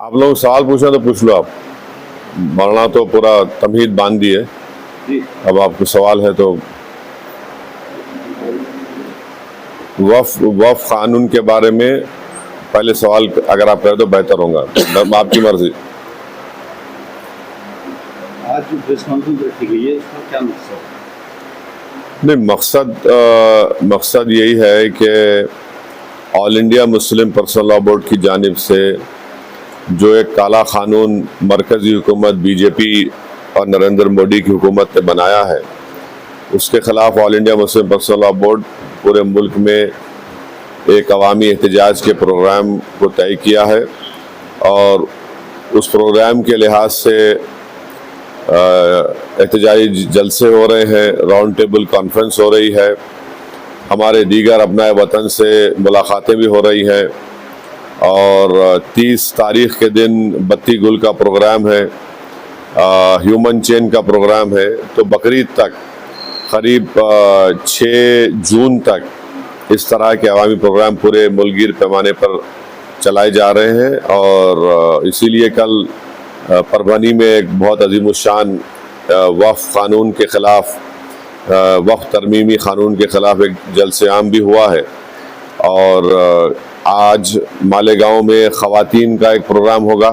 आप लोग सवाल पूछना तो पूछ लो आप, वरना तो पूरा तमहीद बांध दी है। अब आपको सवाल है तो वफ कानून के बारे में पहले सवाल अगर आप करें तो बेहतर होगा। आपकी मर्जी। आज जो प्रेस कॉन्फ्रेंस रखी गई है इसका क्या मकसद? नहीं, मकसद यही है कि all India Muslim personal law board की जानिब से जो एक काला कानून मरकजी हुकूमत बीजेपी और नरेंद्र मोदी की हुकूमत ने बनाया है, उसके ख़िलाफ़ all India Muslim personal law board पूरे मुल्क में एक अवामी एहतजाज के प्रोग्राम को तय किया है और उस प्रोग्राम के लिहाज से एहतजाजी जलसे हो रहे हैं, राउंड टेबल कॉन्फ्रेंस हो रही है, हमारे दीगर अपनाए वतन से मुलाकातें भी हो रही हैं और 30 तारीख़ के दिन बत्ती गुल का प्रोग्राम है, ह्यूमन चेन का प्रोग्राम है। तो बकरीद तक करीब 6 जून तक इस तरह के अवामी प्रोग्राम पूरे मुल्कगीर पैमाने पर चलाए जा रहे हैं और इसीलिए कल परभनी में एक बहुत अजीमुशान वक्फ कानून के ख़िलाफ़, वक्फ तरमीमी कानून के ख़िलाफ़ एक जलसे आम भी हुआ है और आज मालेगांव में ख़वातीन का एक प्रोग्राम होगा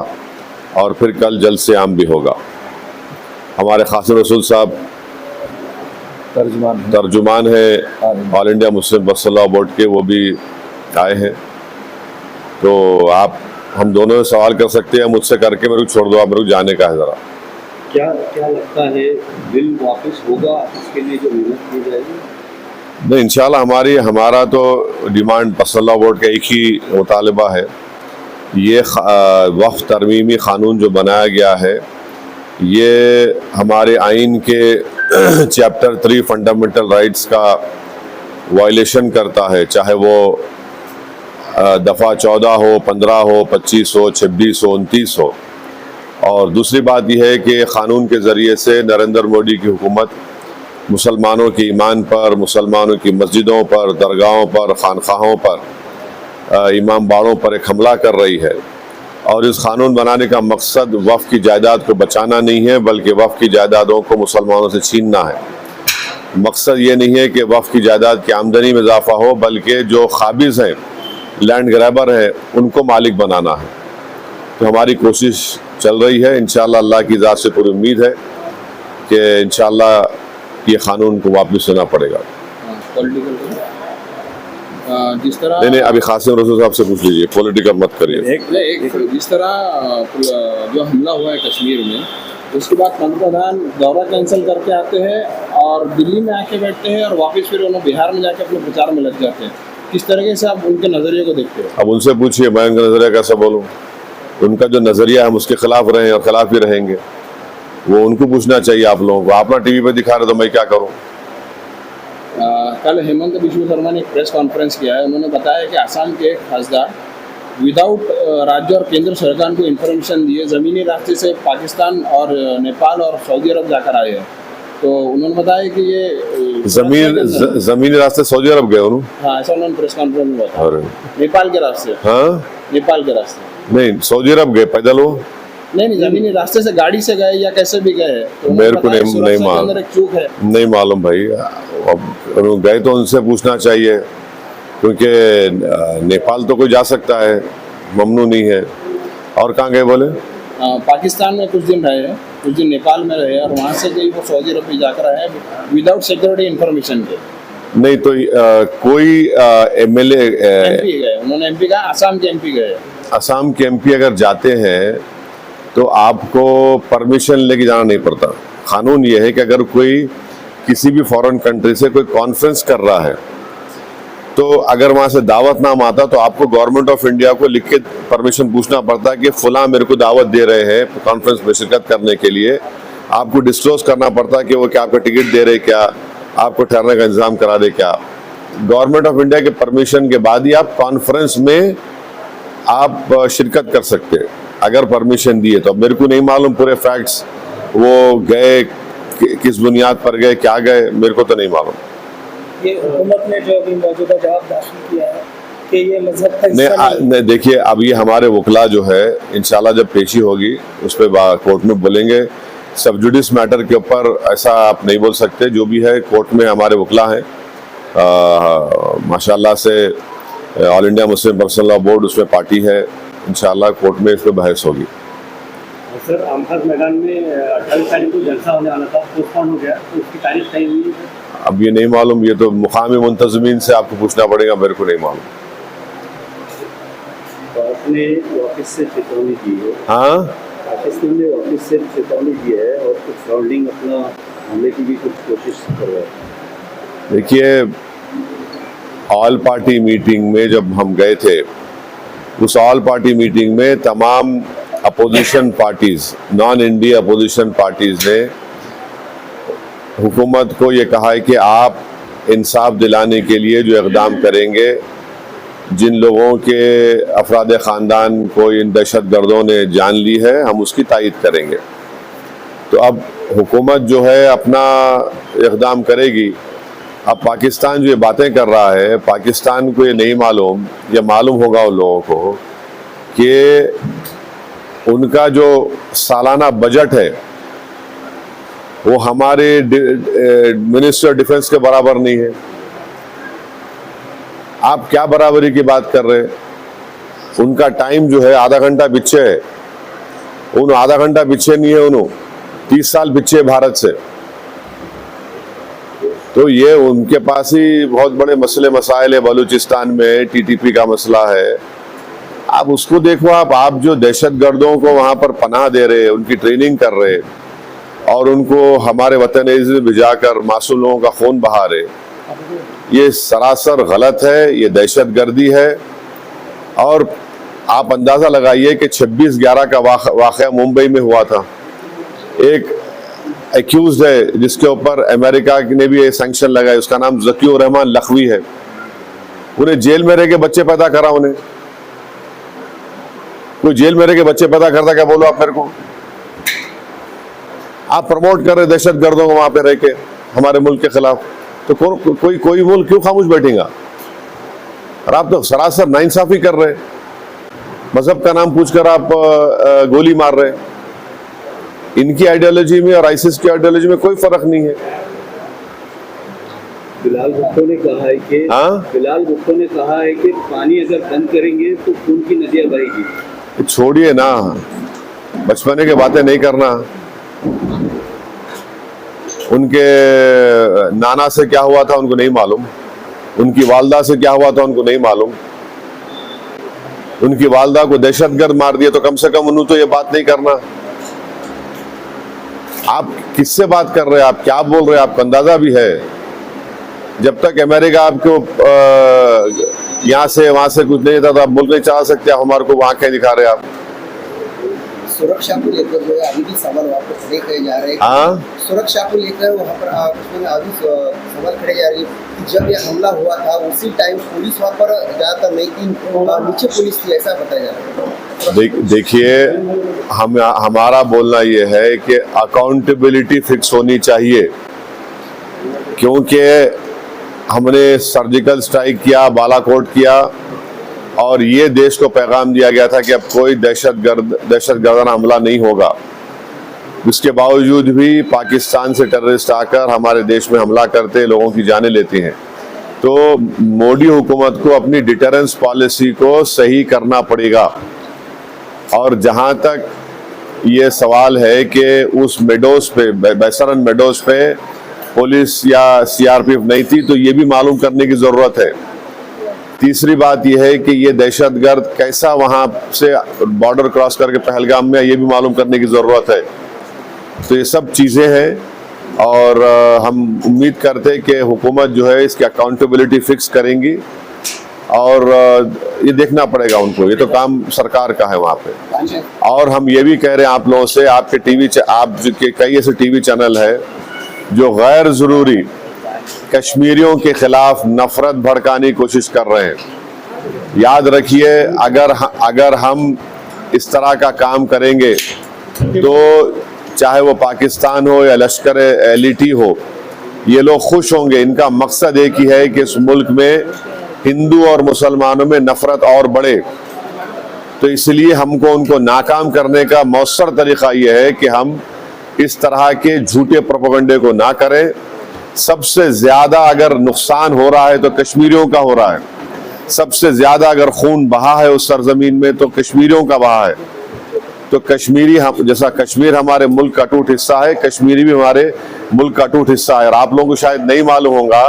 और फिर कल जलसे आम भी होगा। हमारे कासिम रसूल साहब तर्जुमान है all India Muslim personal law board के, वो भी आए हैं। तो आप हम दोनों सवाल कर सकते हैं, मुझसे करके मेरे को छोड़ दो, आप मेरे को जाने का है ज़रा। क्या लगता है बिल वापस होगा, इसके लिए जो मेहनत की जाएगी? नहीं, इंशाल्लाह हमारा तो डिमांड पर्सनल लॉ बोर्ड का एक ही मुतालबा है, ये वक्फ तरमीमी कानून जो बनाया गया है ये हमारे आइन के चैप्टर 3 फंडामेंटल राइट्स का वायलेशन करता है, चाहे वो दफ़ा 14 हो, 15 हो, 25 हो, 26 हो, 29 हो। और दूसरी बात यह है कि क़ानून के ज़रिए से नरेंद्र मोदी की हुकूमत मुसलमानों के ईमान पर, मुसलमानों की मस्जिदों पर, दरगाहों पर, खानखाहों पर, इमाम बाड़ों पर एक हमला कर रही है और इस कानून बनाने का मकसद वफ़ की जायदाद को बचाना नहीं है बल्कि वफ़ की जायदादों को मुसलमानों से छीनना है। मकसद ये नहीं है कि वफ़ की जायदाद की आमदनी में इजाफा हो बल्कि जो ख़ाबिज़ हैं, लैंड ग्रैबर हैं, उनको मालिक बनाना है। तो हमारी कोशिश चल रही है, इंशाअल्लाह अल्लाह की ज़ात से पूरी उम्मीद है कि इंशाअल्लाह ये कानून को वापस लेना पड़ेगा। जिस तरह नहीं, अभी कासिम रसूल साहब से पूछ लीजिए, पॉलिटिकल मत करिए। एक जिस तरह जो हमला हुआ है कश्मीर में, उसके बाद पंतप्रधान दौरा कैंसिल करके आते हैं और दिल्ली में आके बैठते हैं और वापस फिर उन्हें बिहार में जाके अपने प्रचार में लग जाते हैं। किस तरीके से आप उनके नज़रिए को देखते हैं? अब उनसे पूछिए, मैं उनका नज़रिया कैसे बोलूँ? उनका जो नज़रिया है हम उसके खिलाफ रहे और खिलाफ ही रहेंगे, वो उनको पूछना चाहिए आप लोगों को। आप ना टीवी पे दिखा रहे तो मैं क्या करूं? कल हेमंत बिश्व शर्मा ने एक प्रेस कॉन्फ्रेंस किया है, उन्होंने बताया कि असम के एक खासदार विदाउट राज्य और केंद्र सरकार को इन्फॉर्मेशन दिए ज़मीनी रास्ते से पाकिस्तान और नेपाल और सऊदी अरब जाकर आए हैं। तो उन्होंने बताया कि ये ज़मीनी रास्ते सऊदी अरब गए उन्होंने? हाँ, ऐसा उन्होंने प्रेस कॉन्फ्रेंस में बताया। नेपाल के रास्ते? हाँ, नेपाल के रास्ते नहीं, सऊदी अरब गए पैदल हो? नहीं, जमीनी रास्ते से गाड़ी से गए या कैसे भी गए? तो मेरे को नहीं मालूम भाई। अब गए तो उनसे पूछना चाहिए, क्योंकि नेपाल तो कोई जा सकता है, ममनू नहीं है। और कहाँ गए बोले? पाकिस्तान में कुछ दिन रहे, कुछ दिन नेपाल में रहे और वहाँ से गई वो सऊदी अरब में जाकर आए विदाउट सिक्योरिटी इन्फॉर्मेशन के। नहीं तो कोई एमएलए एमपी गए, उन्होंने एमपी कहा, असम के एमपी गए। असम के एमपी अगर जाते हैं तो आपको परमिशन लेके जाना नहीं पड़ता। कानून ये है कि अगर कोई किसी भी फॉरेन कंट्री से कोई कॉन्फ्रेंस कर रहा है तो अगर वहाँ से दावतनामा आता तो आपको गवर्नमेंट ऑफ इंडिया को लिख के परमिशन पूछना पड़ता है कि फलां मेरे को दावत दे रहे हैं कॉन्फ्रेंस में शिरकत करने के लिए। आपको डिस्क्लोज करना पड़ता है कि वो क्या आपका टिकट दे रहे, क्या आपको ठहरने का इंतजाम करा दे। क्या गवर्नमेंट ऑफ इंडिया के परमिशन के बाद ही आप कॉन्फ्रेंस में आप शिरकत कर सकते हैं, अगर परमिशन दिए तो। अब मेरे को नहीं मालूम पूरे फैक्ट्स, वो गए किस बुनियाद पर गए, क्या गए, मेरे को तो नहीं मालूम। ये हुकूमत ने जो अभी मौजूदा जवाब दाखिल किया है कि ये मजहब का नहीं, हिस्सा नहीं? नहीं देखिए, अब ये हमारे वकला जो है इंशाल्लाह जब पेशी होगी उस पर कोर्ट में बोलेंगे। सब जुडिस मैटर के ऊपर ऐसा आप नहीं बोल सकते। जो भी है कोर्ट में हमारे वकला हैं, माशाल्लाह से all India Muslim personal law board उसमें पार्टी है। इंशाल्लाह कोर्ट में इस पर बहस होगी। सर, आमखास मैदान में 28 तारीख को जलसा होने वाला था, पोस्टपोन हो गया, तो उसकी तारीख तय हुई है? अब ये नहीं मालूम, ये तो मुकामी मुंतजमीन से आपको पूछना पड़ेगा, मेरे को नहीं मालूम। अपने ऑफिस से चेतावनी दी है। हाँ, पाकिस्तान ने ऑफिस से चेतावनी दी है और कुछ राउंडिंग अपना हमले की भी कुछ कोशिश कर रहा है। देखिए, ऑल पार्टी मीटिंग में जब हम गए थे, उस ऑल पार्टी मीटिंग में तमाम opposition parties, non India opposition parties ने हुकूमत को ये कहा है कि आप इंसाफ दिलाने के लिए जो इक़दाम करेंगे, जिन लोगों के अफराद ख़ानदान को इन दहशत गर्दों ने जान ली है, हम उसकी तायीद करेंगे। तो अब हुकूमत जो है अपना इक़दाम करेगी। अब पाकिस्तान जो ये बातें कर रहा है, पाकिस्तान को ये नहीं मालूम, ये मालूम होगा उन लोगों को कि उनका जो सालाना बजट है वो हमारे मिनिस्टर डिफेंस के बराबर नहीं है। आप क्या बराबरी की बात कर रहे हैं? उनका टाइम जो है आधा घंटा पीछे है, उन आधा घंटा पीछे नहीं है, उन्होंने 30 साल पीछे भारत से। तो ये उनके पास ही बहुत बड़े मसले मसाइल है। बलूचिस्तान में टीटीपी का मसला है, आप उसको देखो। आप जो दहशत गर्दों को वहां पर पनाह दे रहे, उनकी ट्रेनिंग कर रहे और उनको हमारे वतन में भिजा कर मासूम लोगों का खून बहा रहे, ये सरासर गलत है, ये दहशत गर्दी है। और आप अंदाज़ा लगाइए कि 26/11 का वाक़या मुंबई में हुआ था। एक एक्यूज है जिसके ऊपर अमेरिका ने भी सैंक्शन लगाए, उसका नाम ज़कीउर रहमान लखवी है। उन्हें जेल में रह के बच्चे पैदा करा। उन्हें कोई जेल में रह के बच्चे पैदा करता क्या? बोलो आप मेरे को। आप प्रमोट कर रहे दहशत गर्दों को वहां पे रह के हमारे मुल्क के खिलाफ, तो कोई मुल्क क्यों खामोश बैठेगा? और आप तो सरासर नाइंसाफी कर रहे, मजहब का नाम पूछकर आप गोली मार रहे। इनकी आइडियोलॉजी में और आईसिस की आइडियोलॉजी में कोई फर्क नहीं है। बिलाल भुट्टो ने कहा है कि बिलाल भुट्टो ने कहा है कि पानी अगर बंद करेंगे तो खून की नदियां बहेगी। छोड़िए ना, बचपने की बातें नहीं करना। उनके नाना से क्या हुआ था उनको नहीं मालूम, उनकी वालदा से क्या हुआ था उनको नहीं मालूम। उनकी वालदा को दहशतगर्द मार दिया, तो कम से कम उन्होंने तो ये बात नहीं करना। आप किससे बात कर रहे हैं? आप क्या बोल रहे हैं? आपको अंदाजा भी है, जब तक अमेरिका आपको यहाँ से वहां से कुछ नहीं था तो आप मुल्क नहीं चला सकते। आप हमारे को वहां क्या दिखा रहे हैं? आप सुरक्षा को लेकर जो है अभी भी सवाल वहाँ पर खड़े किए जा रहे हैं। सुरक्षा को लेकर वहाँ पर अभी सवाल खड़े जा रही है कि जब ये हमला हुआ था उसी टाइम पुलिस वहाँ पर ज़्यादातर नहीं थी, नीचे पुलिस थी, ऐसा बताया जा रहा है। देखिए, हमारा बोलना ये है कि अकाउंटेबिलिटी फिक्स होनी चाहिए, क्योंकि हमने सर्जिकल स्ट्राइक किया, बालाकोट किया और ये देश को पैगाम दिया गया था कि अब कोई दहशतगर्दाना हमला नहीं होगा। इसके बावजूद भी पाकिस्तान से टेररिस्ट आकर हमारे देश में हमला करते, लोगों की जानें लेती हैं। तो मोदी हुकूमत को अपनी डिटरेंस पॉलिसी को सही करना पड़ेगा। और जहां तक ये सवाल है कि उस मेडोज पे, बैसरन मेडोज पे पुलिस या सीआरपीएफ नहीं थी, तो ये भी मालूम करने की ज़रूरत है। तीसरी बात यह है कि ये दहशतगर्द कैसा वहां से बॉर्डर क्रॉस करके पहलगाम में, ये भी मालूम करने की ज़रूरत है। तो ये सब चीज़ें हैं और हम उम्मीद करते हैं कि हुकूमत जो है इसकी अकाउंटेबिलिटी फिक्स करेंगी और ये देखना पड़ेगा उनको, ये तो काम सरकार का है वहाँ पे। और हम ये भी कह रहे हैं आप लोगों से, आपके कई ऐसे टीवी चैनल है जो गैर ज़रूरी कश्मीरियों के खिलाफ नफरत भड़काने की कोशिश कर रहे हैं। याद रखिए, अगर हम इस तरह का काम करेंगे तो चाहे वो पाकिस्तान हो या लश्कर LET हो, ये लोग खुश होंगे। इनका मकसद एक ही है कि इस मुल्क में हिंदू और मुसलमानों में नफरत और बढ़े। तो इसलिए हमको उनको नाकाम करने का मौसर तरीका यह है कि हम इस तरह के झूठे प्रोपेगेंडे को ना करें। सबसे ज्यादा अगर नुकसान हो रहा है तो कश्मीरियों का हो रहा है, सबसे ज्यादा अगर खून बहा है उस सरजमीन में तो कश्मीरियों का बहा है। तो कश्मीरी हम, जैसा कश्मीर हमारे मुल्क का अटूट हिस्सा है, कश्मीरी भी हमारे मुल्क का अटूट हिस्सा है। और आप लोगों को शायद नहीं मालूम होगा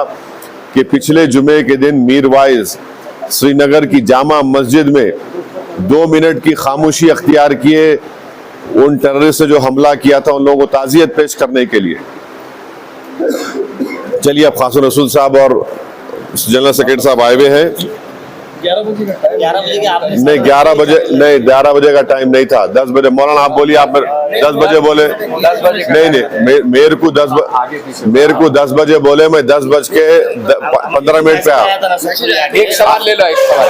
कि पिछले जुमे के दिन मीरवाइज श्रीनगर की जामा मस्जिद में 2 मिनट की खामोशी अख्तियार किए उन टेररिस्ट से जो हमला किया था उन लोगों को ताज़ियत पेश करने के लिए। चलिए, अब खासुर रसूल साहब और जनरल सेक्रेटरी साहब आए हुए हैं। 11 बजे का टाइम, 11 बजे के आपने नहीं 11 बजे नहीं, 11 बजे का टाइम नहीं था, 10 बजे। मौलाना आप बोलिए, आप 10 बजे बोले। 10 बजे नहीं, मेरे को 10 बजे बोले, मैं 10 बज के 15 मिनट पे आया। एक सवाल ले लो, एक सवाल।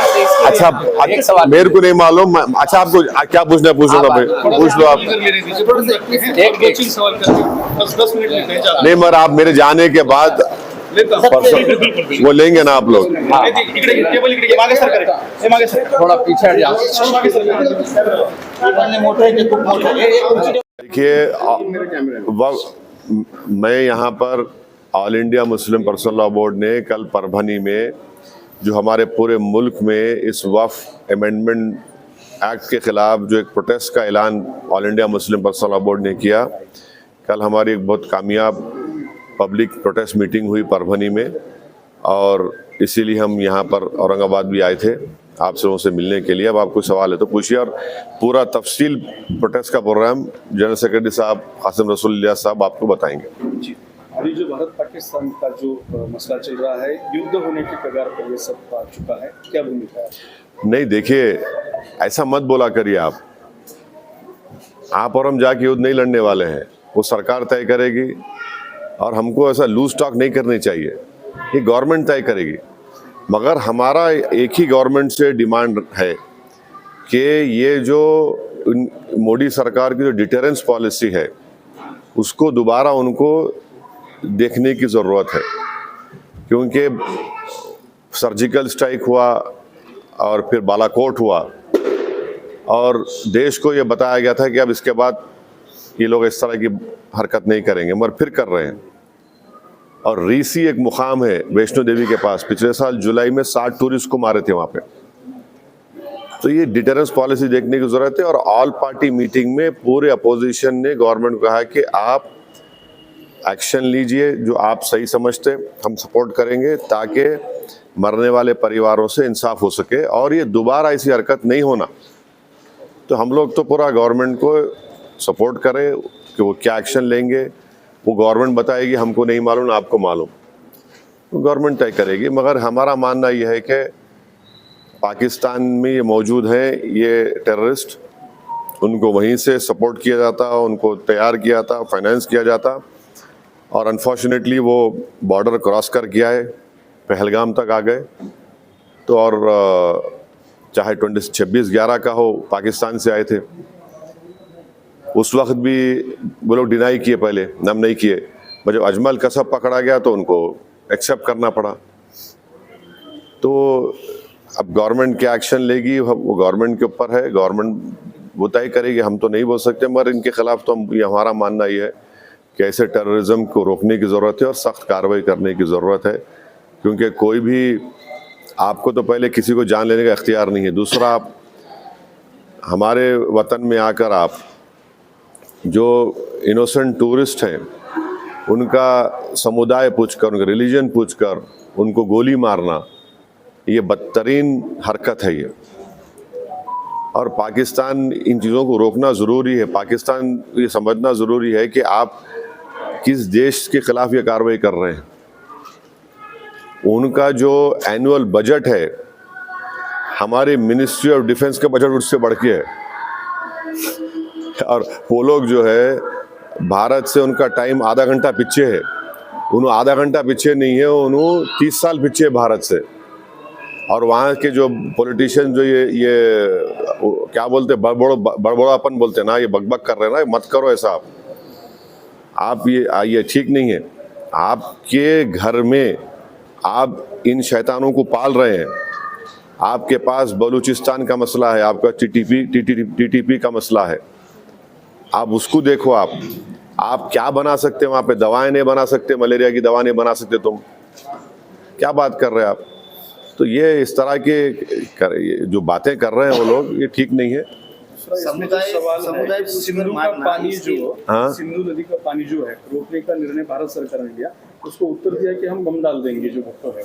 अच्छा, मेरे को नहीं मालूम। अच्छा, आपको क्या पूछना है पूछ लो, पूछ लो आप। नहीं, मगर आप मेरे जाने के बाद वो लेंगे ना आप लोग। थोड़ा पीछे हट जाओ। देखिए, मैं यहाँ पर all India Muslim personal law board ने कल परभनी में जो हमारे पूरे मुल्क में इस वक्फ अमेंडमेंट एक्ट के खिलाफ जो एक प्रोटेस्ट का ऐलान all India Muslim personal law board ने किया, कल हमारी एक बहुत कामयाब पब्लिक प्रोटेस्ट मीटिंग हुई परभनी में, और इसीलिए हम यहाँ पर औरंगाबाद भी आए थे आपसे उनसे मिलने के लिए। अब आपको सवाल है तो पूछिए, और पूरा तफसील प्रोटेस्ट का प्रोग्राम जनरल सेक्रेटरी साहब कासिम रसूल साहब आपको बताएंगे। जी, अभी जो भारत पाकिस्तान का जो मसला चल रहा है, युद्ध होने की कगार पर ये सब आ चुका है, क्या भूमिका है? नहीं, देखिए, ऐसा मत बोला करिए आप और हम जाके युद्ध नहीं लड़ने वाले हैं, वो सरकार तय करेगी। और हमको ऐसा लूज टॉक नहीं करनी चाहिए, ये गवर्नमेंट तय करेगी। मगर हमारा एक ही गवर्नमेंट से डिमांड है कि ये जो मोदी सरकार की जो डिटेरेंस पॉलिसी है उसको दोबारा उनको देखने की ज़रूरत है, क्योंकि सर्जिकल स्ट्राइक हुआ और फिर बालाकोट हुआ और देश को ये बताया गया था कि अब इसके बाद ये लोग इस तरह की हरकत नहीं करेंगे, मगर फिर कर रहे हैं। और रीसी एक मुकाम है वैष्णो देवी के पास, पिछले साल जुलाई में 60 टूरिस्ट को मारे थे वहाँ पे। तो ये डिटेरेंस पॉलिसी देखने की ज़रूरत है। और ऑल पार्टी मीटिंग में पूरे अपोजिशन ने गवर्नमेंट को कहा कि आप एक्शन लीजिए, जो आप सही समझते हम सपोर्ट करेंगे, ताकि मरने वाले परिवारों से इंसाफ हो सके और ये दोबारा ऐसी हरकत नहीं होना। तो हम लोग तो पूरा गवर्नमेंट को सपोर्ट करें कि वो क्या एक्शन लेंगे, वो गवर्नमेंट बताएगी, हमको नहीं मालूम, आपको मालूम, तो गवर्नमेंट तय करेगी। मगर हमारा मानना यह है कि पाकिस्तान में ये मौजूद हैं ये टेररिस्ट, उनको वहीं से सपोर्ट किया जाता, उनको तैयार किया था, फाइनेंस किया जाता, और अनफॉर्चुनेटली वो बॉर्डर क्रॉस कर गया है, पहलगाम तक आ गए। तो और चाहे 26/11 का हो, पाकिस्तान से आए थे, उस वक्त भी वो लोग डिनाई किए, पहले हम नहीं किए, पर जब अजमल कसब पकड़ा गया तो उनको एक्सेप्ट करना पड़ा। तो अब गवर्नमेंट क्या एक्शन लेगी वो गवर्नमेंट के ऊपर है, गवर्नमेंट वो तय करेगी, हम तो नहीं बोल सकते। मगर इनके खिलाफ तो ये हमारा मानना ये है कि ऐसे टेररिज्म को रोकने की ज़रूरत है और सख्त कार्रवाई करने की ज़रूरत है, क्योंकि कोई भी, आपको तो पहले किसी को जान लेने का इख्तियार नहीं है, दूसरा आप हमारे वतन में आकर आप जो इनोसेंट टूरिस्ट हैं उनका समुदाय पूछकर, उनका रिलीजन पूछकर उनको गोली मारना, ये बदतरीन हरकत है ये। और पाकिस्तान इन चीज़ों को रोकना ज़रूरी है। पाकिस्तान ये समझना ज़रूरी है कि आप किस देश के ख़िलाफ़ ये कार्रवाई कर रहे हैं। उनका जो एनुअल बजट है, हमारी मिनिस्ट्री ऑफ डिफेंस का बजट उससे बढ़ के है। और वो लोग जो है भारत से उनका टाइम आधा घंटा पीछे है, उन्होंने आधा घंटा पीछे नहीं है, उन्होंने 30 साल पीछे है भारत से। और वहाँ के जो पॉलिटिशियन जो ये क्या बोलते हैं, बड़बड़ापन बोलते हैं ना, ये बकबक कर रहे हैं ना, मत करो ऐसा। आप ये ठीक नहीं है। आपके घर में आप इन शैतानों को पाल रहे हैं। आपके पास बलूचिस्तान का मसला है, आपका टीटीपी का मसला है, आप उसको देखो। आप क्या बना सकते हैं वहाँ पे? दवाएं नहीं बना सकते, मलेरिया की दवा नहीं बना सकते, तुम क्या बात कर रहे हैं आप? तो ये इस तरह के जो बातें कर रहे हैं वो लोग, ये ठीक नहीं है। समुदाय सिंधु का पानी जो हाँ? सिंधु नदी का पानी जो है रोकने का निर्णय भारत सरकार ने लिया, उसको उत्तर दिया कि हम बम डाल देंगे जो भक्तों है।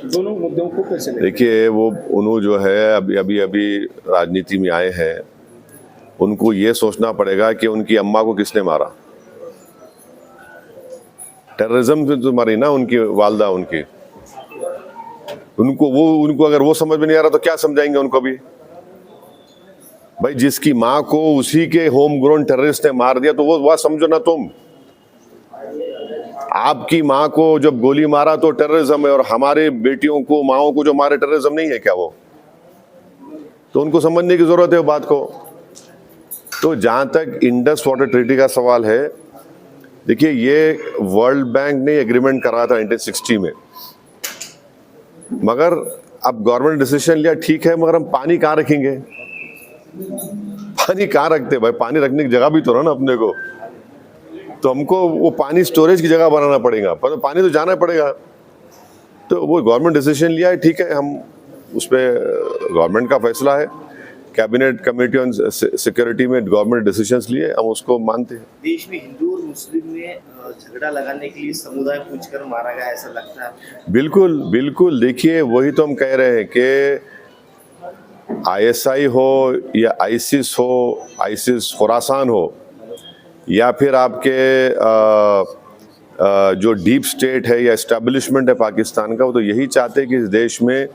दोनों मुद्दों को कैसे देखिए, वो उन्होंने जो है अभी राजनीति में आए हैं, उनको ये सोचना पड़ेगा कि उनकी अम्मा को किसने मारा। टेररिज्म से तो मारी ना उनकी वालदा उनकी। उनको अगर वो समझ में नहीं आ रहा तो क्या समझाएंगे उनको भी? भाई, जिसकी माँ को उसी के होम ग्रोन टेररिस्ट ने मार दिया तो वो बात समझो ना तुम। आपकी माँ को जब गोली मारा तो टेररिज्म है, और हमारे बेटियों को, माओं को जो मारे, टेररिज्म नहीं है क्या वो? तो उनको समझने की जरूरत है वो बात को। तो जहां तक इंडस वाटर ट्रीटी का सवाल है, देखिए, ये वर्ल्ड बैंक ने एग्रीमेंट करा था 1960 में, मगर अब गवर्नमेंट डिसीजन लिया, ठीक है, मगर हम पानी कहाँ रखेंगे? पानी कहाँ रखते भाई? पानी रखने की जगह भी तो ना अपने को। तो हमको वो पानी स्टोरेज की जगह बनाना पड़ेगा, पर पानी तो जाना पड़ेगा। तो वो गवर्नमेंट डिसीजन लिया है, ठीक है, हम उस पर गवर्नमेंट का फैसला है, कैबिनेट कमेटी ऑन सिक्योरिटी में गवर्नमेंट डिसीजंस लिए, हम उसको मानते हैं। देश में हिंदू और मुस्लिम में झगड़ा लगाने के लिए समुदाय पूछकर मारा गया, ऐसा लगता है? बिल्कुल बिल्कुल। देखिए, वही तो हम कह रहे हैं कि ISI हो या आइसिस हो, आइसिस खुरासान हो, या फिर आपके जो डीप स्टेट है या एस्टेब्लिशमेंट है पाकिस्तान का, वो तो यही चाहते हैं कि इस देश में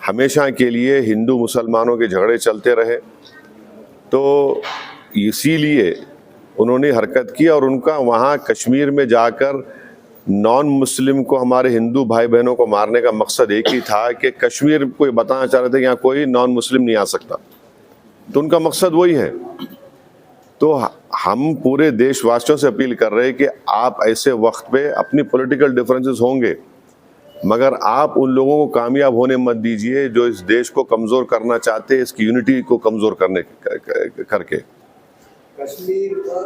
हमेशा के लिए हिंदू मुसलमानों के झगड़े चलते रहे। तो इसीलिए उन्होंने हरकत की, और उनका वहाँ कश्मीर में जाकर नॉन मुस्लिम को, हमारे हिंदू भाई बहनों को मारने का मकसद एक ही था कि कश्मीर को बताना चाह रहे थे कि यहाँ कोई नॉन मुस्लिम नहीं आ सकता। तो उनका मकसद वही है। तो हम पूरे देशवासियों से अपील कर रहे हैं कि आप ऐसे वक्त पे, अपनी पॉलिटिकल डिफरेंसेस होंगे, मगर आप उन लोगों को कामयाब होने मत दीजिए जो इस देश को कमज़ोर करना चाहते हैं, इसकी यूनिटी को कमज़ोर करके। कश्मीर पर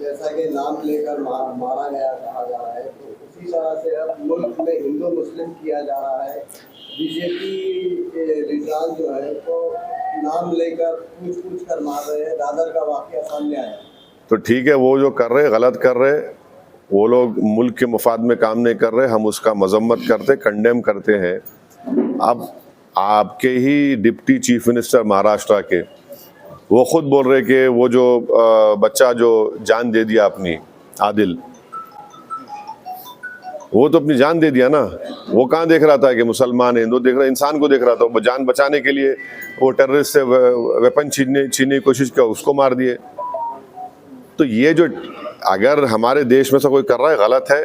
जैसा कि नाम लेकर मारा गया कहा जा रहा है, तो उसी तरह से अब मुल्क में हिंदू मुस्लिम किया जा रहा है। बीजेपी के लीडरान जो है तो नाम लेकर पूछ कर मार रहे हैं। दादर का वाकया सामने आया। तो ठीक है, वो जो कर रहे, गलत कर रहे, वो लोग मुल्क के मफाद में काम नहीं कर रहे, हम उसका मजम्मत करते, कंडेम करते हैं। अब आपके ही डिप्टी चीफ मिनिस्टर महाराष्ट्र के, वो खुद बोल रहे कि वो जो बच्चा जो जान दे दिया अपनी, आदिल, वो तो अपनी जान दे दिया ना। वो कहाँ देख रहा था कि मुसलमान हिंदू देख रहा, इंसान को देख रहा था। वो जान बचाने के लिए वो टेररिस्ट से वेपन छीनने की कोशिश किया, उसको मार दिए। तो ये जो अगर हमारे देश में से कोई कर रहा है, गलत है,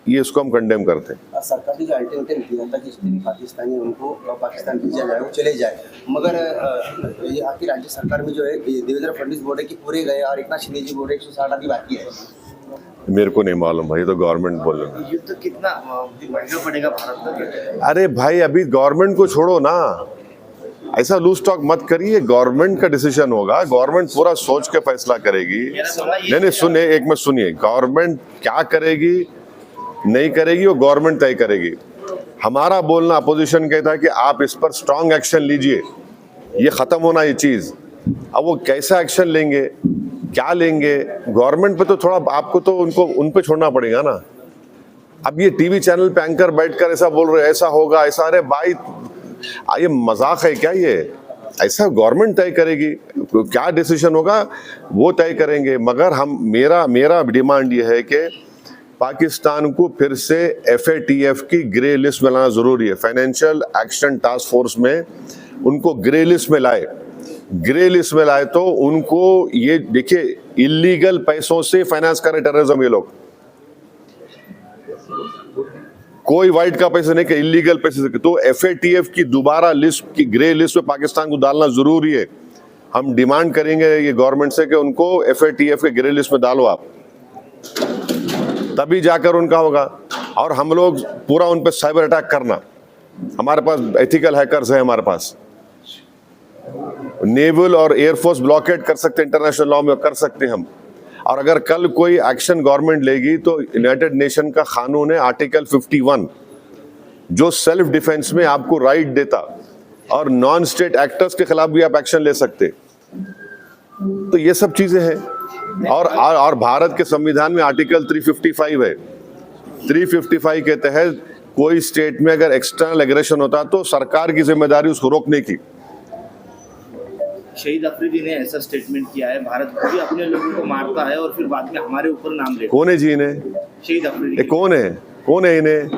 ये इसको हम कंडेम करते हैं। सरकार ने जो अल्टरनेटिव दिया था कि पाकिस्तानी उनको पाकिस्तान भेजा जाए, वो चले जाए, मगर ये आपकी राज्य सरकार में जो है देवेंद्र फडणवीस बोल रहे कि पूरे गए, और एकनाथ शिंदे जी बोल रहे 160 आदमी बाकी है। मेरे को नहीं मालूम भाई, तो गवर्नमेंट बोल रहे हैं। युद्ध कितना महंगा पड़ेगा भारत को? अरे भाई, अभी गवर्नमेंट को छोड़ो ना, ऐसा लूज टॉक मत करिए। गवर्नमेंट का डिसीजन होगा, गवर्नमेंट पूरा सोच के फैसला करेगी। नहीं, सुनिए, एक मिनट सुनिए। गवर्नमेंट क्या करेगी नहीं करेगी वो गवर्नमेंट तय करेगी। हमारा बोलना, अपोजिशन कहता है कि आप इस पर स्ट्रांग एक्शन लीजिए, ये खत्म होना ये चीज। अब वो कैसा एक्शन लेंगे, क्या लेंगे, गवर्नमेंट पे तो थोड़ा आपको तो उन पे छोड़ना पड़ेगा ना। अब ये टीवी चैनल पे एंकर बैठकर ऐसा बोल रहे, ऐसा होगा ऐसा, अरे भाई ये मजाक है क्या? ये ऐसा गवर्नमेंट तय करेगी, क्या डिसीजन होगा वो तय करेंगे। मगर हम मेरा डिमांड ये है कि पाकिस्तान को फिर से FATF की ग्रे लिस्ट में लाना जरूरी है। फाइनेंशियल एक्शन टास्क फोर्स में उनको ग्रे लिस्ट में लाए। ग्रे लिस्ट में लाए तो उनको, ये देखिए, इलीगल पैसों से फाइनेंस कर रहे टेररिज्म ये लोग, कोई वाइट का पैसे नहीं, कि इलीगल पैसे से। तो FATF की दोबारा लिस्ट की ग्रे लिस्ट में पाकिस्तान को डालना जरूरी है। हम डिमांड करेंगे ये गवर्नमेंट से कि उनको FATF के ग्रे लिस्ट में डालो आप, तभी जाकर उनका होगा। और हम लोग पूरा उन पर साइबर अटैक करना। हमारे पास एथिकल हैकर्स है, हमारे पास नेवल और एयरफोर्स ब्लॉकेट कर सकते, इंटरनेशनल लॉ में कर सकते हम। और अगर कल कोई एक्शन गवर्नमेंट लेगी तो यूनाइटेड नेशन का कानून है आर्टिकल 51 जो सेल्फ डिफेंस में आपको राइट देता, और नॉन स्टेट एक्टर्स के खिलाफ भी आप एक्शन ले सकते। तो ये सब चीजें हैं। और भारत के संविधान में आर्टिकल 355 है। 355 के तहत कोई स्टेट में अगर एक्सटर्नल एग्रेशन होता तो सरकार की जिम्मेदारी उसको रोकने की। शहीद अफरीदी ने ऐसा स्टेटमेंट किया है, भारत भी अपने लोगों को मारता है और फिर बाद में हमारे ऊपर नाम लेता। कौन है जी इन्हें? शहीद अफरीदी। ये कौन है इन्हें?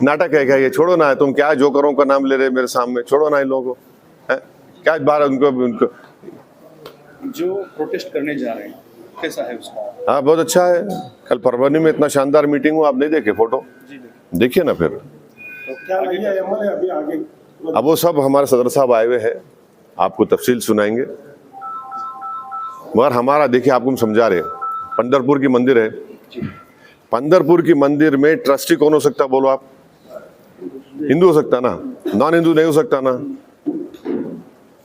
नाटक है क्या ये? छोड़ो ना, तुम क्या जोकरों का नाम ले रहे मेरे सामने, छोड़ो ना इन लोगों को। क्या बार उनको जो प्रोटेस्ट करने जा रहे हैं कैसा है उसका? हाँ बहुत अच्छा है। कल परवनी में इतना शानदार मीटिंग हुआ, आप नहीं देखे फोटो? देखिए ना फिर। तो क्या लगी है अभी आगे? अब वो सब हमारे सदर साहब आए हुए हैं, आपको तफसील सुनाएंगे। मगर हमारा देखिए, आपको हम समझा रहे हैं, पंढरपुर की मंदिर है, पंढरपुर की मंदिर में ट्रस्टी कौन हो सकता बोलो आप? हिंदू हो सकता ना, नॉन हिंदू नहीं हो सकता ना।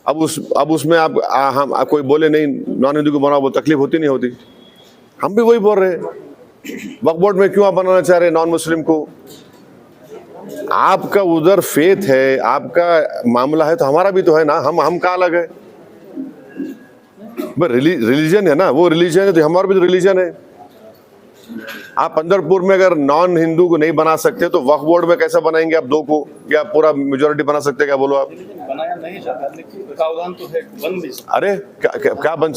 अब उसमें हम कोई बोले नहीं नॉन हिंदू को बनाओ, वो तकलीफ होती नहीं होती? हम भी वही बोल रहे हैं। वक्फ बोर्ड में क्यों आप बनाना चाह रहे हैं नॉन मुस्लिम को? आपका उधर फेथ है, आपका मामला है, तो हमारा भी तो है ना। हम कहाँ अलग है? रिलीजन है ना, वो रिलीजन है तो हमारा भी तो रिलीजन है। आप पंढरपुर में अगर नॉन हिंदू को नहीं बना सकते तो वक्फ बोर्ड में कैसे बनाएंगे आप दो को? या पूरा मेजोरिटी बना सकते क्या बोलो आप? बनाया नहीं जाता, लेकिन प्रावधान तो है, बन भी सकता। अरे क्या बन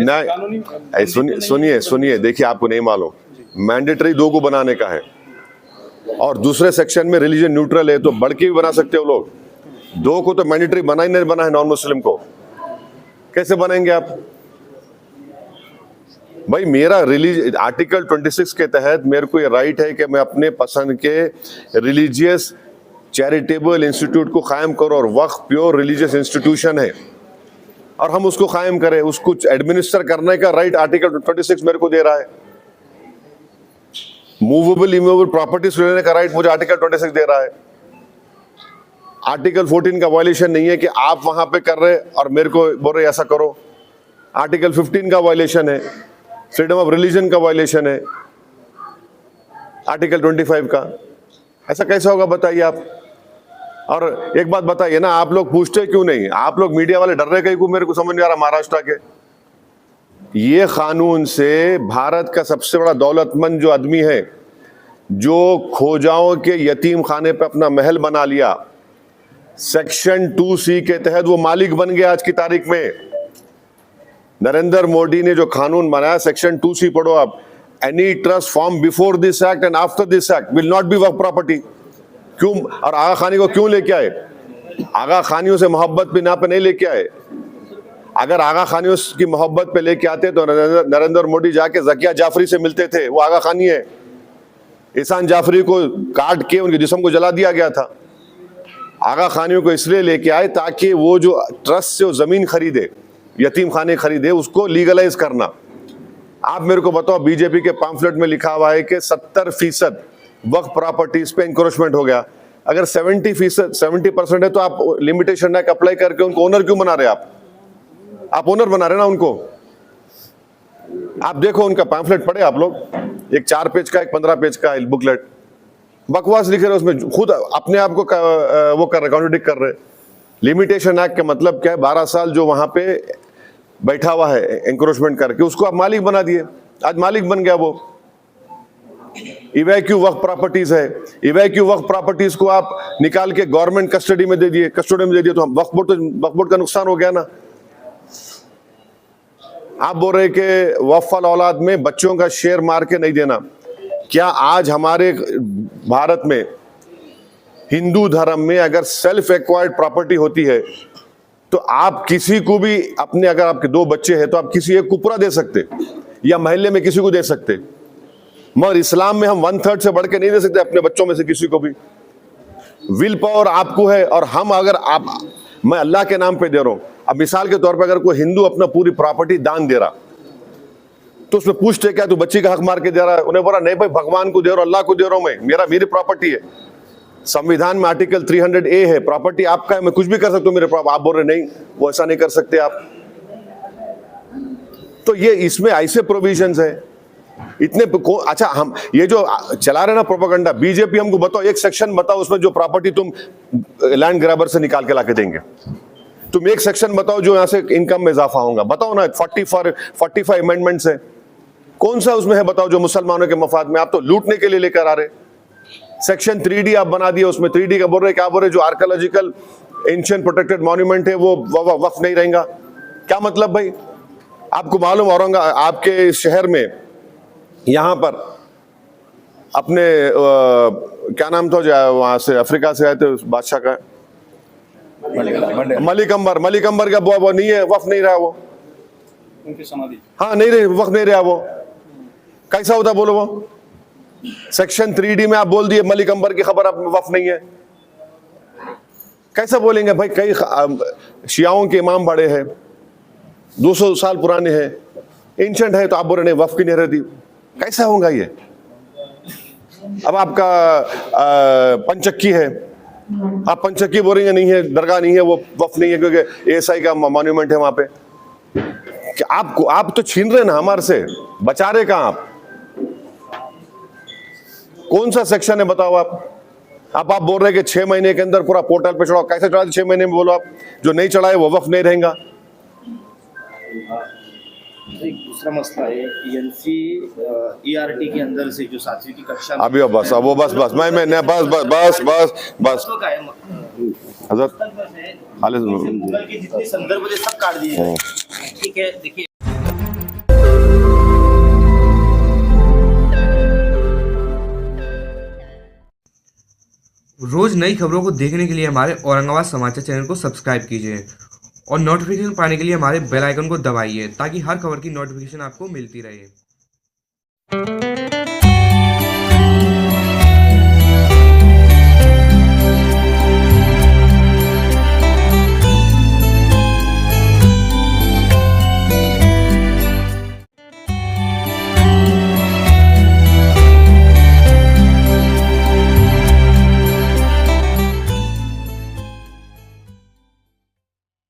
नहीं? सुनिए देखिए, आपको नहीं मालूम, मैंडेटरी दो को बनाने का है और दूसरे सेक्शन में रिलीजन न्यूट्रल है, तो बढ़ के भी बना सकते हो लोग। दो को तो मैंडेटरी बना ही नहीं बना है, नॉन मुस्लिम को कैसे बनाएंगे आप? भाई मेरा रिलीज आर्टिकल 26 के तहत मेरे को ये राइट है कि मैं अपने पसंद के रिलीजियस चैरिटेबल इंस्टीट्यूट को कायम करो, और वक्फ प्योर रिलीजियस इंस्टीट्यूशन है और हम उसको कायम करें, उसको एडमिनिस्टर करने का राइट आर्टिकल 26 मेरे को दे रहा है। मूवेबल इमूवेबल प्रॉपर्टीज लेने का राइट मुझे आर्टिकल 26 दे रहा है। आर्टिकल 14 का वायलेशन नहीं है कि आप वहां पे कर रहे और मेरे को बोल रहे ऐसा करो। आर्टिकल 15 का वायलेशन है, फ्रीडम ऑफ रिलीजन का वायलेशन है आर्टिकल 25 का। ऐसा कैसा होगा बताइए आप? और एक बात बताइए ना, आप लोग पूछते क्यों नहीं? आप लोग मीडिया वाले डर रहे कहीं को, मेरे को समझ नहीं आ रहा। महाराष्ट्र के ये कानून से भारत का सबसे बड़ा दौलतमंद जो आदमी है, जो खोजाओं के यतीम खाने पे अपना महल बना लिया, सेक्शन 2C के तहत वो मालिक बन गया आज की तारीख में। नरेंद्र मोदी ने जो कानून बनाया, सेक्शन 2C पढ़ो आप, any trust form before this act and after this act will not be Waqf property. क्यों? और आगा खानी को क्यों लेके आए? आगा खानियों से मोहब्बत भी ना पे नहीं लेके आए। अगर आगा खानियों की मोहब्बत पे लेके आते तो नरेंद्र मोदी जाके ज़किया जाफरी से मिलते थे, वो आगा खानी है। एहसान जाफरी को काट के उनके जिस्म को जला दिया गया था। आगा खानियों को इसलिए लेके आए ताकि वो जो ट्रस्ट से वो जमीन खरीदे, यतीम खाने खरीदे, उसको लीगलाइज करना। आप मेरे को बताओ, बीजेपी के पैम्फलेट में लिखा हुआ है कि 70% वक्फ प्रॉपर्टीज पे इंक्रोचमेंट हो गया। अगर 70% है तो आप लिमिटेशन एक्ट अप्लाई करके उनको ओनर क्यों बना रहे? आप ओनर बना रहे ना उनको। आप देखो उनका पैम्फलेट पढ़े आप लोग, एक 4 पेज का, एक 15 पेज का बुकलेट, बकवास लिखे रहे उसमें, खुद अपने आप को वो कर रहे, कॉन्ट्रडिक्ट कर रहे। लिमिटेशन एक्ट का मतलब क्या है? 12 साल जो वहां पे बैठा हुआ है एंक्रोचमेंट करके, उसको आप मालिक बना दिए। आज मालिक बन गया वो। इवैक्यू वक्फ प्रॉपर्टीज है, इवैक्यू वक्फ प्रॉपर्टीज को आप निकाल के गवर्नमेंट कस्टडी में दे दिए, तो हम वक्फ बोर्ड का नुकसान हो गया ना। आप बोल रहे कि वक्फ औलाद में बच्चों का शेयर मार के नहीं देना। क्या आज हमारे भारत में हिंदू धर्म में अगर सेल्फ एक्वायर्ड प्रॉपर्टी होती है तो आप किसी को भी अपने, अगर आपके 2 बच्चे हैं तो आप किसी एक कुपरा दे सकते या मोहल्ले में किसी को दे सकते, मगर इस्लाम में हम 1/3 से बढ़ के नहीं दे सकते अपने बच्चों में से किसी को भी। विल पावर आपको है, और हम अगर मैं अल्लाह के नाम पे दे रहा हूं। अब मिसाल के तौर पर अगर कोई हिंदू अपना पूरी प्रॉपर्टी दान दे रहा, तो उसमें पूछते क्या तू बच्ची का हक मार के दे रहा है? उन्हें बोला नहीं भाई, भगवान को दे रहा हूं, अल्लाह को दे रहा हूं, मैं मेरी प्रॉपर्टी है। संविधान में आर्टिकल 300A है, प्रॉपर्टी आपका है, मैं कुछ भी कर सकता हूं मेरे प्रॉपर्टी। आप बोल रहे नहीं, वो ऐसा नहीं कर सकते आप। तो ये इसमें ऐसे प्रोविजंस है इतने। अच्छा, हम ये जो चला रहे ना प्रोपेगेंडा, बीजेपी हमको बताओ एक सेक्शन बताओ उसमें जो प्रॉपर्टी तुम लैंड ग्रैबर से निकाल के लाके देंगे। तुम एक सेक्शन बताओ जो यहां से इनकम में इजाफा होगा, बताओ ना। 45 अमेंडमेंट्स है, कौन सा उसमें है बताओ जो मुसलमानों के मफाद में? आप तो लूटने के लिए लेकर आ रहे। सेक्शन 3D आप बना दिए, उसमें 3D का बोल रहे, क्या बोल रहे, जो आर्कियोलॉजिकल एंशिएंट प्रोटेक्टेड मॉन्यूमेंट है वो वक्फ नहीं रहेगा। क्या मतलब भाई? आपको मालूम औरंगाबाद आपके शहर में यहां पर अपने क्या नाम था जो वहां से अफ्रीका से आए थे उस बादशाह का, मलिक अंबर का वो नहीं है, वक्फ नहीं रहा वो, उनकी समाधि। हाँ नहीं रही, वक्फ नहीं रहा वो। कैसा होता बोलो? वो सेक्शन 3D में आप बोल दिए मलिक अंबर की खबर आप वक्फ नहीं है, कैसा बोलेंगे भाई? कई शियाओं के इमाम बड़े हैं, 200 साल पुराने हैं, एंशंट है, तो आप बोल रहे नहीं वक्फ की नहीं रहती, कैसा होगा ये? अब आपका पंचक्की है, आप पंचक्की बोलेंगे नहीं है, दरगाह नहीं है, वो वक्फ नहीं है क्योंकि ASI का मॉन्यूमेंट है वहां पे। कि आप तो छीन रहे ना हमारे से, बचा रहे कहां आप? कौन सा सेक्शन है बताओ आप बोल रहे कि 6 महीने के अंदर पूरा पोर्टल पे चढ़ाओ। कैसे चढ़ा 6 महीने में? बोलो आप, जो नहीं चढ़ाए वो वक्फ नहीं रहेगा। एक दूसरा मसला है ERT के अंदर से जो 7वीं की कक्षा में अभी बस अब वो बस मैं बस हजरत गूगल के जितने संदर्भ थे सब काट दिए गए। ठीक है, देखिए रोज नई खबरों को देखने के लिए हमारे औरंगाबाद समाचार चैनल को सब्सक्राइब कीजिए और नोटिफिकेशन पाने के लिए हमारे बेल आइकन को दबाइए ताकि हर खबर की नोटिफिकेशन आपको मिलती रहे।